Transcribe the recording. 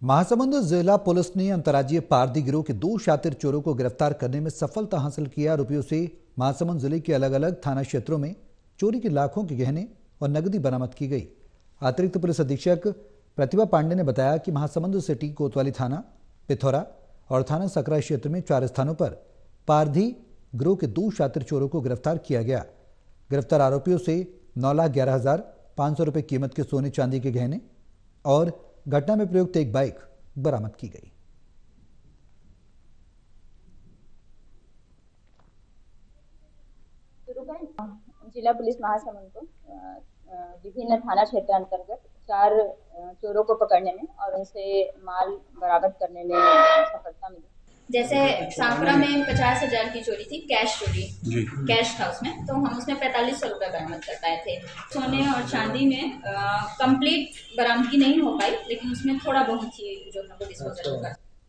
महासमुंद जिला पुलिस ने अंतर्राज्यीय पारधी गिरोह के 2 शातिर चोरों को गिरफ्तार करने में सफलता हासिल किया। आरोपियों से महासमुंद जिले के अलग अलग थाना क्षेत्रों में चोरी के लाखों के गहने और नकदी बरामद की गई। अतिरिक्त पुलिस अधीक्षक प्रतिभा पांडे ने बताया कि महासमुंद सिटी, कोतवाली थाना, पिथौरा और थाना सकरा क्षेत्र में 4 स्थानों पर पारधी गिरोह के 2 शातिर चोरों को गिरफ्तार किया गया। गिरफ्तार आरोपियों से 9,11,500 रुपये कीमत के सोने चांदी के गहने और घटना में प्रयुक्त एक बाइक बरामद की गई। जिला पुलिस महासमुंद को विभिन्न थाना क्षेत्र अंतर्गत 4 चोरों को पकड़ने में और उनसे माल बरामद करने में सफलता मिली। जैसे सांकरा में 50,000 की चोरी थी, कैश चोरी, कैश था उसमें, तो हम उसमें 4500 रुपये बरामद कर पाए थे। सोने और चांदी में कंप्लीट बरामदगी नहीं हो पाई, लेकिन उसमें थोड़ा बहुत ही जो हमको डिस्पोजल होगा।